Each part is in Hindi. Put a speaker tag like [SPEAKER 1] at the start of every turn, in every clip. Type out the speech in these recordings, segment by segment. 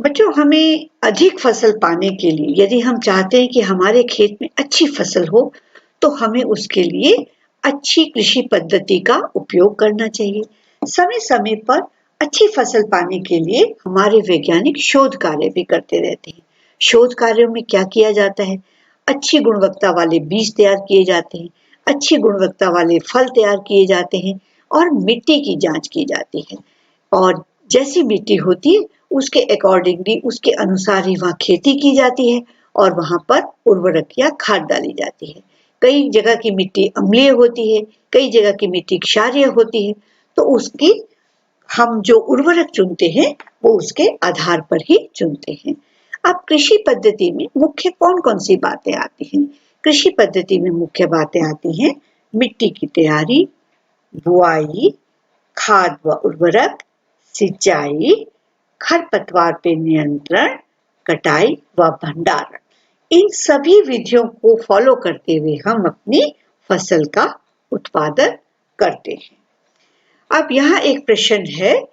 [SPEAKER 1] बच्चों, हमें अधिक फसल पाने के लिए यदि हम चाहते हैं कि हमारे खेत में अच्छी फसल हो, तो हमें उसके लिए अच्छी कृषि पद्धति का उपयोग करना चाहिए। समय समय पर अच्छी फसल पाने के लिए हमारे वैज्ञानिक शोध कार्य भी करते रहते हैं। शोध कार्यों में क्या किया जाता है? अच्छी गुणवत्ता वाले बीज तैयार किए जाते हैं, अच्छी गुणवत्ता वाले फल तैयार किए जाते हैं और मिट्टी की जांच की जाती है। और जैसी मिट्टी होती है उसके अकॉर्डिंगली, उसके अनुसार ही वहाँ खेती की जाती है और वहाँ पर उर्वरक या खाद डाली जाती है। कई जगह की मिट्टी अम्लीय होती है, कई जगह की मिट्टी क्षारीय होती है, तो उसकी हम जो उर्वरक चुनते हैं वो उसके आधार पर ही चुनते हैं। अब कृषि पद्धति में मुख्य कौन-कौन सी बातें आती हैं? कृषि पद्धति में मुख्य बातें आती हैं मिट्टी की तैयारी, बुआई, खाद व उर्वरक, सिंचाई, खरपतवार पे नियंत्रण, कटाई व भंडारण। इन सभी विधियों को फॉलो करते हुए हम अपनी फसल का उत्पादन करते हैं। अब यहाँ एक प्रश्न है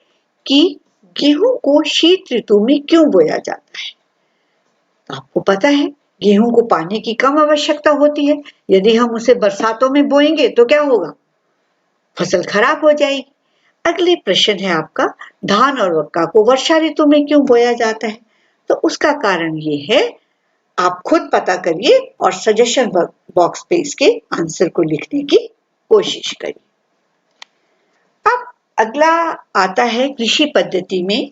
[SPEAKER 1] कि गेहूं को शीत ऋतु में क्यों बोया जाता है? आपको पता है गेहूं को पानी की कम आवश्यकता होती है। यदि हम उसे बरसातों में बोएंगे तो क्या होगा? फसल खराब हो जाएगी। अगले प्रश्न है आपका, धान और मक्का को वर्षा ऋतु में क्यों बोया जाता है? तो उसका कारण ये है, आप खुद पता करिए और सजेशन बॉक्स पे इसके आंसर को लिखने की कोशिश करिए। अब अगला आता है कृषि पद्धति में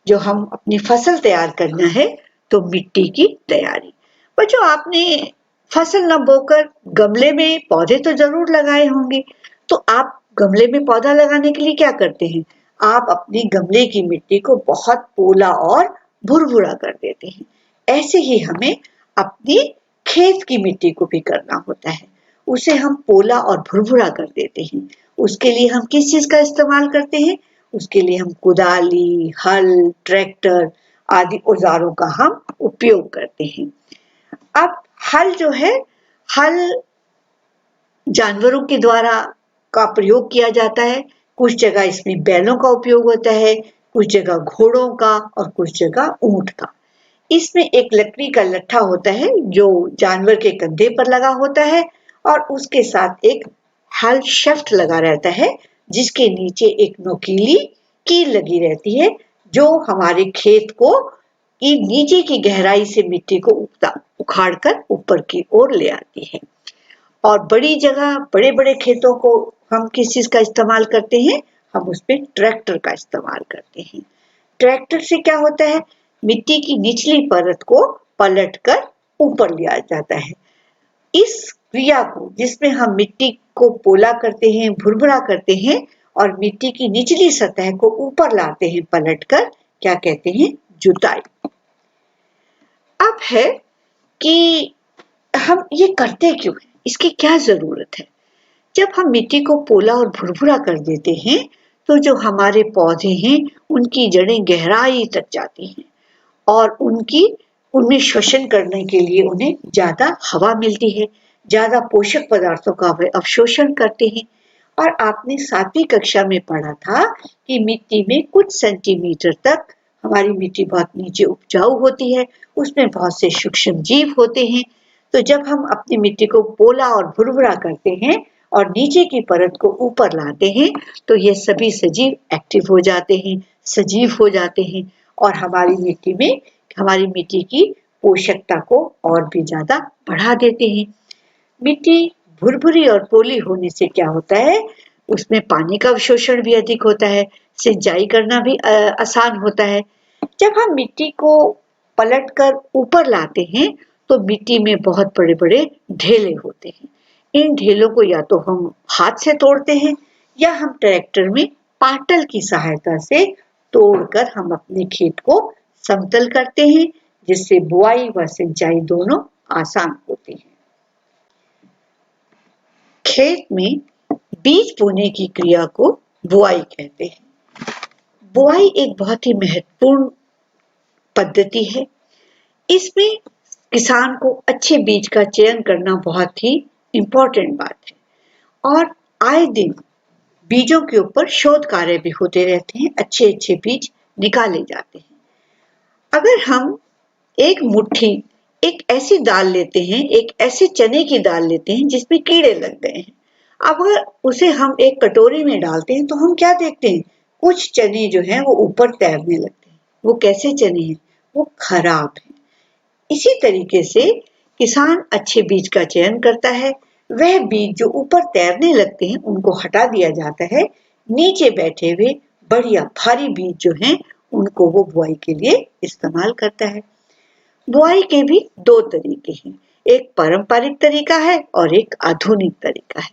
[SPEAKER 1] जो हम अपनी फसल तैयार करना है, तो मिट्टी की तैयारी। बच्चों, आपने फसल न बोकर गमले में पौधे तो जरूर लगाए होंगे, तो आप गमले में पौधा लगाने के लिए क्या करते हैं? आप अपनी गमले की मिट्टी को बहुत पोला और भुरभुरा कर देते हैं। ऐसे ही हमें अपनी खेत की मिट्टी को भी करना होता है। उसे हम पोला और भुरभुरा कर देते हैं। उसके लिए हम किस चीज का इस्तेमाल करते हैं? उसके लिए हम कुदाली, हल, ट्रैक्टर आदि औजारों का हम उपयोग करते हैं। अब हल जो है, हल जानवरों के द्वारा का प्रयोग किया जाता है। कुछ जगह इसमें बैलों का उपयोग होता है, कुछ जगह घोड़ों का और कुछ जगह ऊंट का। इसमें एक लकड़ी का लट्ठा होता है जो जानवर के कंधे पर लगा होता है और उसके साथ एक हल शाफ्ट लगा रहता है जिसके नीचे एक नोकीली कील लगी रहती है जो हमारे खेत को की नीचे की गहराई से मिट्टी को उखाड़ कर ऊपर की ओर ले आती है। और बड़ी जगह, बड़े बड़े खेतों को हम किस चीज का इस्तेमाल करते हैं? हम उसमें ट्रैक्टर का इस्तेमाल करते हैं। ट्रैक्टर से क्या होता है? मिट्टी की निचली परत को पलटकर ऊपर लिया जाता है। इस क्रिया को, जिसमें हम मिट्टी को पोला करते हैं, भुरभुरा करते हैं और मिट्टी की निचली सतह को ऊपर लाते हैं पलटकर, क्या कहते हैं? जुताई। अब है कि हम ये करते क्यों हैं? इसकी क्या जरूरत है? जब हम मिट्टी को पोला और भुरभुरा कर देते हैं तो जो हमारे पौधे हैं उनकी जड़ें गहराई तक जाती हैं और उनमें श्वसन करने के लिए उन्हें ज्यादा हवा मिलती है, ज्यादा पोषक पदार्थों का वे अवशोषण करते हैं। और आपने 7वीं कक्षा में पढ़ा था कि मिट्टी में कुछ सेंटीमीटर तक हमारी मिट्टी बहुत नीचे उपजाऊ होती है, उसमें बहुत से सूक्ष्म जीव होते हैं। तो जब हम अपनी मिट्टी को पोला और भुरभुरा करते हैं और नीचे की परत को ऊपर लाते हैं तो ये सभी सजीव एक्टिव हो जाते हैं, सजीव हो जाते हैं और हमारी मिट्टी की पोषकता को और भी ज्यादा बढ़ा देते हैं। मिट्टी भुरभुरी और पोली होने से क्या होता है? उसमें पानी का अवशोषण भी अधिक होता है, सिंचाई करना भी आसान होता है। जब हम मिट्टी को पलट कर ऊपर लाते हैं तो मिट्टी में बहुत बड़े बड़े ढेले होते हैं। इन ढेलों को या तो हम हाथ से तोड़ते हैं या हम ट्रैक्टर में पाटल की सहायता से तोड़कर हम अपने खेत को समतल करते हैं जिससे बुआई व सिंचाई दोनों आसान होती है। खेत में बीज बोने की क्रिया को बुआई कहते हैं। बुआई एक बहुत ही महत्वपूर्ण पद्धति है। इसमें किसान को अच्छे बीज का चयन करना बहुत ही इम्पोर्टेंट बात है और आए दिन बीजों के ऊपर शोध कार्य भी होते रहते हैं, अच्छे अच्छे बीज निकाले जाते हैं। अगर हम एक मुट्ठी एक ऐसी दाल लेते हैं, एक ऐसे चने की दाल लेते हैं जिसमें कीड़े लग गए हैं। अब अगर उसे हम एक कटोरी में डालते हैं तो हम क्या देखते हैं, कुछ चने जो हैं वो ऊपर तैरने लगते हैं। वो कैसे चने हैं? वो खराब हैं। इसी तरीके से किसान अच्छे बीज का चयन करता है। वह बीज जो ऊपर तैरने लगते हैं उनको हटा दिया जाता है। नीचे बैठे हुए बढ़िया भारी बीज जो हैं उनको वो बुआई के लिए इस्तेमाल करता है। बुआई के भी दो तरीके हैं, एक पारंपरिक तरीका है और एक आधुनिक तरीका है।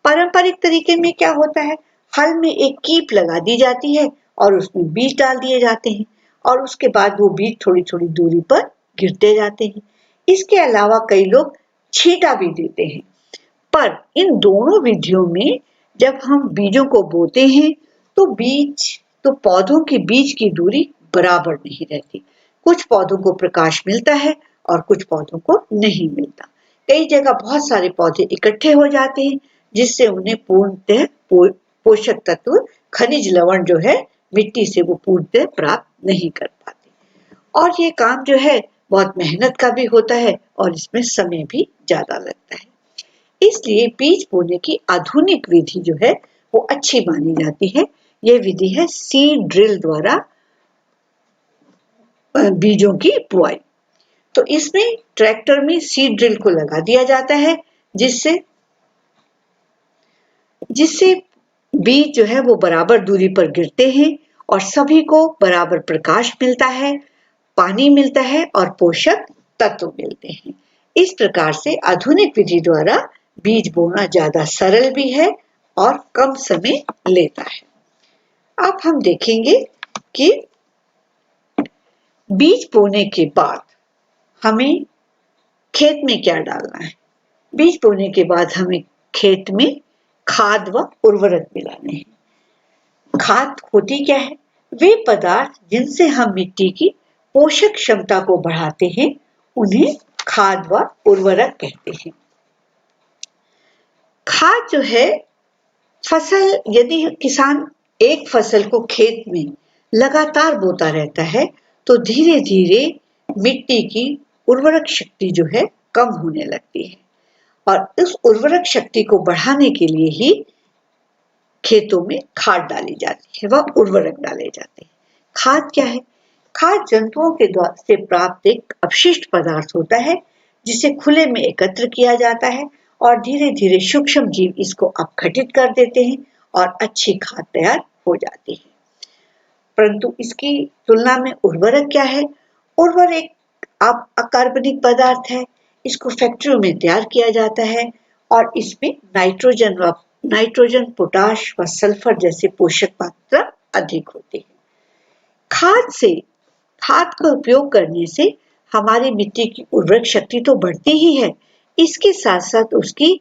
[SPEAKER 1] पारंपरिक तरीके में क्या होता है, हल में एक कीप लगा दी जाती है और उसमें बीज डाल दिए जाते हैं और उसके बाद वो बीज थोड़ी थोड़ी दूरी पर गिरते जाते हैं। इसके अलावा कई लोग छींटा भी देते हैं। पर इन दोनों विधियों में जब हम बीजों को बोते हैं तो पौधों की बीज की दूरी बराबर नहीं रहती। कुछ पौधों को प्रकाश मिलता है और कुछ पौधों को नहीं मिलता। कई जगह बहुत सारे पौधे इकट्ठे हो जाते हैं जिससे उन्हें पूर्णतः पोषक तत्व खनिज लवण जो है मिट्टी से वो पूर्णतः प्राप्त नहीं कर पाते। और ये काम जो है बहुत मेहनत का भी होता है और इसमें समय भी ज्यादा लगता है। इसलिए बीज बोने की आधुनिक विधि जो है वो अच्छी मानी जाती है। यह विधि है सीड ड्रिल द्वारा बीजों की बुआई। तो इसमें ट्रैक्टर में सीड ड्रिल को लगा दिया जाता है जिससे बीज जो है वो बराबर दूरी पर गिरते हैं और सभी को बराबर प्रकाश मिलता है, पानी मिलता है और पोषक तत्व मिलते हैं। इस प्रकार से आधुनिक विधि द्वारा बीज बोना ज्यादा सरल भी है और कम समय लेता है। अब हम देखेंगे कि बीज बोने के बाद हमें खेत में क्या डालना है। बीज बोने के बाद हमें खेत में खाद व उर्वरक मिलाने हैं। खाद होती क्या है? वे पदार्थ जिनसे हम मिट्टी की पोषक क्षमता को बढ़ाते हैं उन्हें खाद व उर्वरक कहते हैं। खाद जो है यदि किसान एक फसल को खेत में लगातार बोता रहता है तो धीरे धीरे मिट्टी की उर्वरक शक्ति जो है कम होने लगती है और उस उर्वरक शक्ति को बढ़ाने के लिए ही खेतों में खाद डाली जाती है व उर्वरक डाले जाते हैं। खाद क्या है? खाद जंतुओं के द्वारा से प्राप्त एक अपशिष्ट पदार्थ होता है जिसे खुले में एकत्र किया जाता है और धीरे धीरे सूक्ष्म जीव इसको अपघटित कर देते हैं और अच्छी खाद तैयार हो जाती है। परंतु इसकी तुलना में उर्वरक क्या है? उर्वरक एक अकार्बनिक पदार्थ है। इसको फैक्ट्रियों में तैयार किया जाता है और इसमें नाइट्रोजन, पोटाश व सल्फर जैसे पोषक मात्रा अधिक होती है। खाद का उपयोग करने से हमारी मिट्टी की उर्वरक शक्ति तो बढ़ती ही है, इसके साथ साथ उसकी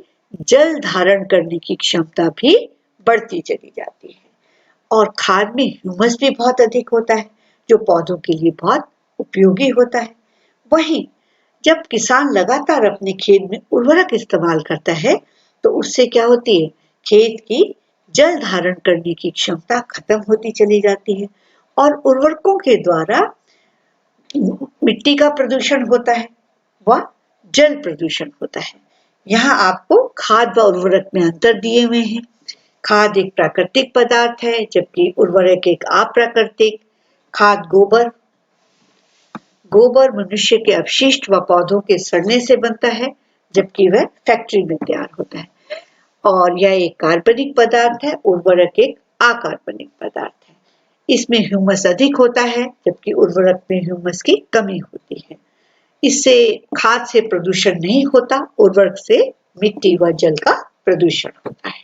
[SPEAKER 1] जल धारण करने की क्षमता भी बढ़ती चली जाती है और खाद में ह्यूमस भी बहुत अधिक होता है जो पौधों के लिए बहुत उपयोगी होता है। वहीं जब किसान लगातार अपने खेत में उर्वरक इस्तेमाल करता है तो उससे क्या होती है, खेत की जल धारण करने की क्षमता खत्म होती चली जाती है और उर्वरकों के द्वारा मिट्टी का प्रदूषण होता है व जल प्रदूषण होता है। यहाँ आपको खाद व उर्वरक में अंतर दिए हुए हैं। खाद एक प्राकृतिक पदार्थ है जबकि उर्वरक एक अप्राकृतिक। खाद गोबर मनुष्य के अपशिष्ट व पौधों के सड़ने से बनता है जबकि वह फैक्ट्री में तैयार होता है और यह एक कार्बनिक पदार्थ है। उर्वरक एक अकार्बनिक पदार्थ है। इसमें ह्यूमस अधिक होता है जबकि उर्वरक में ह्यूमस की कमी होती है। इससे खाद से प्रदूषण नहीं होता, उर्वरक से मिट्टी व जल का प्रदूषण होता है।